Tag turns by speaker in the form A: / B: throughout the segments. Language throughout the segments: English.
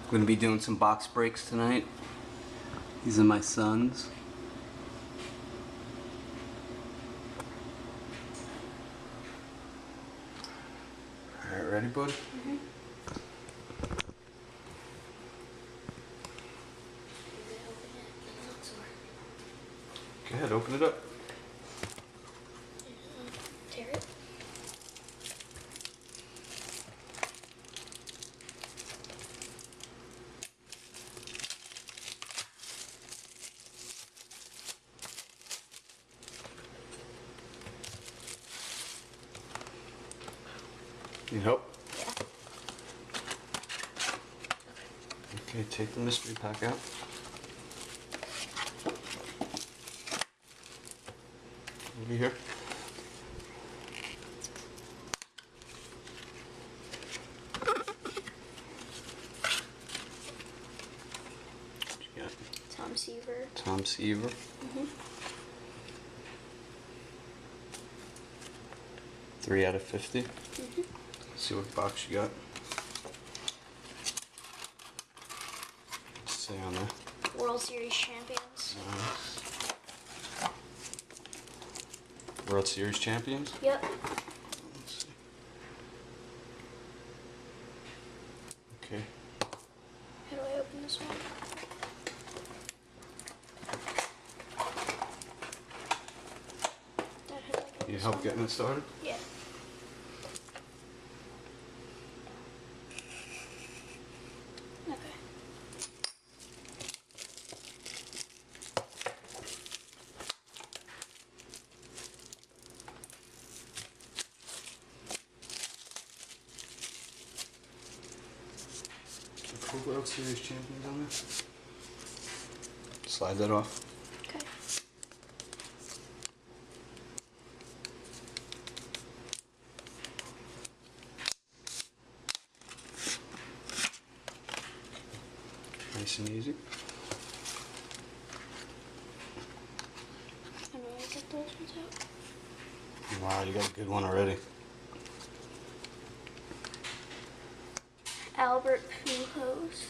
A: I'm going to be doing some box breaks tonight. These are my sons. Alright, ready, bud?
B: Mm-hmm.
A: Go ahead, open it up.
B: Tear it.
A: Need help?
B: Yeah.
A: Okay, take the mystery pack out. Over here. What you got?
B: Tom Seaver.
A: Tom Seaver.
B: Mm-hmm.
A: 3 out of 50.
B: Mm-hmm.
A: Let's see what box you got. What's it say on there?
B: World Series champions.
A: Nice. World Series champions?
B: Yep.
A: Let's see. Okay.
B: How do I open this one? Dad, how do I get
A: Need
B: this
A: help
B: one?
A: getting it started?
B: Yeah. Okay.
A: Full World Series champions on there. Slide that off.
B: Okay.
A: Nice and easy.
B: How do I get those ones out?
A: Wow, you got a good one already.
B: Albert Pujols.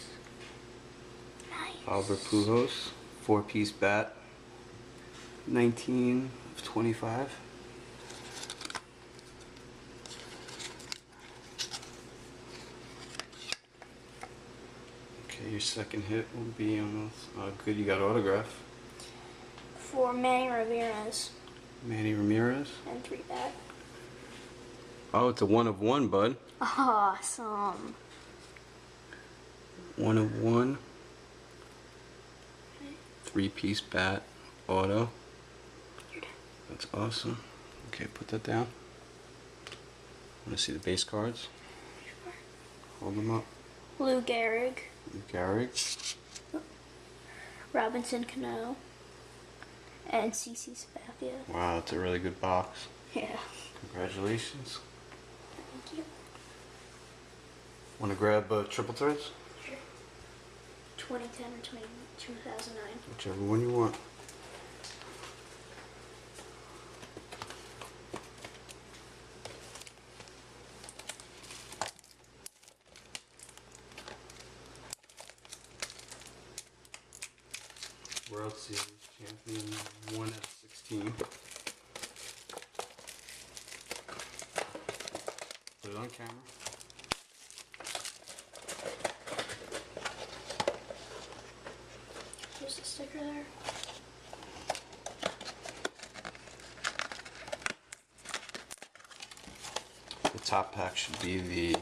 B: Nice.
A: Albert Pujols, 4-piece bat. 19 of 25. Okay, your second hit will be on those. Good, you got autograph.
B: For Manny Ramirez.
A: Manny Ramirez.
B: And 3 back.
A: Oh, it's a 1 of 1, bud.
B: Awesome.
A: 1 of 1.
B: Okay.
A: 3-piece bat, auto.
B: You're done.
A: That's awesome. Okay, put that down. I want to see the base cards.
B: Sure.
A: Hold them up.
B: Lou Gehrig.
A: Gehrig.
B: Robinson Cano. And CC Sabathia.
A: Wow, that's a really good box.
B: Yeah.
A: Congratulations.
B: Thank you.
A: Want to grab triple threads?
B: Sure. 2010 or 2009.
A: Whichever one you want. World Series champion 1 out of 16. Put it on camera.
B: There's the sticker there.
A: The top pack should be the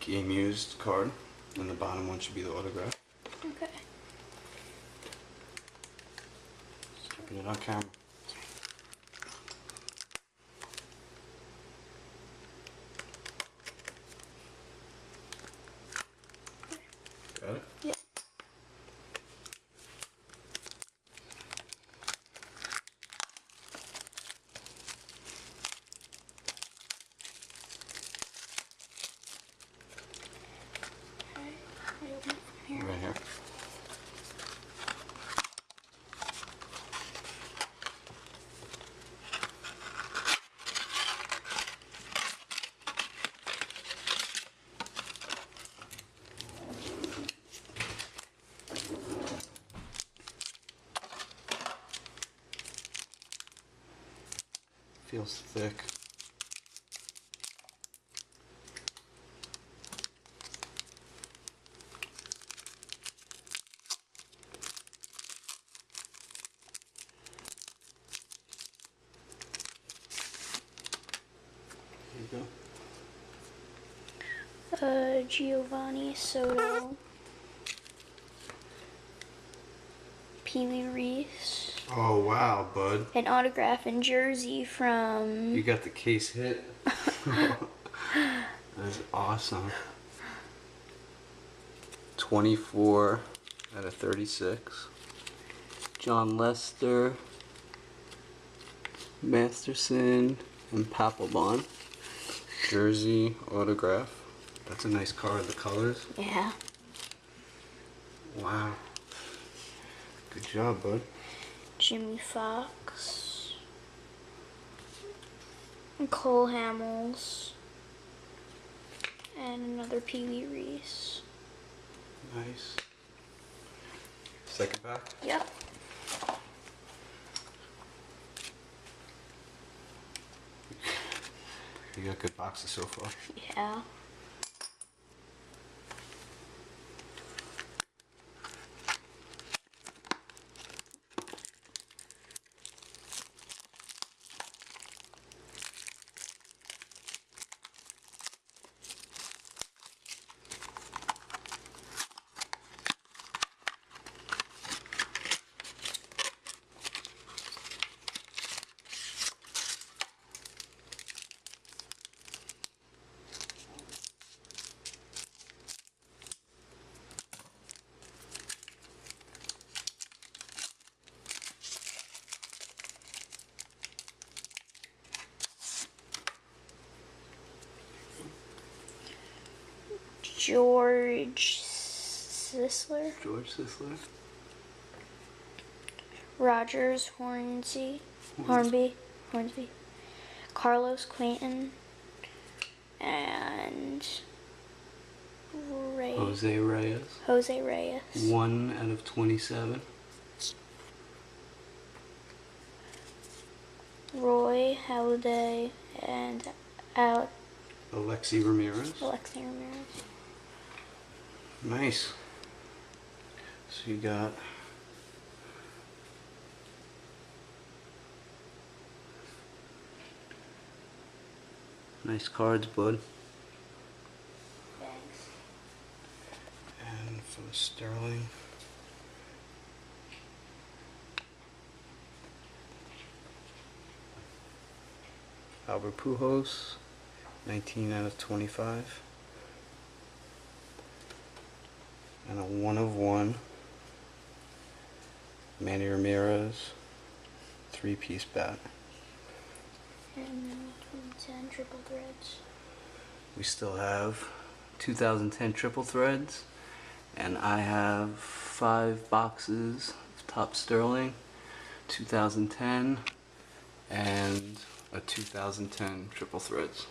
A: game used card, and the bottom one should be the autograph.
B: Okay.
A: Put it on camera. Got it?
B: Yep. Okay. I open it from here.
A: Right here. Feels thick. There you go.
B: Giovanni Soto. Pee Wee Reese.
A: Oh wow, bud.
B: An autograph and jersey from.
A: You got the case hit. That's awesome. 24 out of 36. John Lester, Masterson, and Papelbon. Jersey autograph. That's a nice card. The colors.
B: Yeah.
A: Wow. Good job, bud.
B: Jimmy Fox. And Cole Hamels. And another Pee Wee Reese.
A: Nice. Second pack.
B: Yep.
A: You got good boxes so far.
B: Yeah. George Sisler.
A: George Sisler.
B: Rogers Hornsby. Carlos Quentin. And
A: Jose Reyes.
B: Jose Reyes.
A: 1 out of 27.
B: Roy Halladay and
A: Alexi Ramirez.
B: Alexi Ramirez.
A: Nice. So you got nice cards, bud.
B: Thanks.
A: And for the Sterling. Albert Pujols, 19 out of 25. And a 1 of 1. Manny Ramirez, 3-piece bat.
B: And 2010 Triple Threads.
A: We still have 2010 Triple Threads, and I have 5 boxes of Top Sterling, 2010, and a 2010 Triple Threads.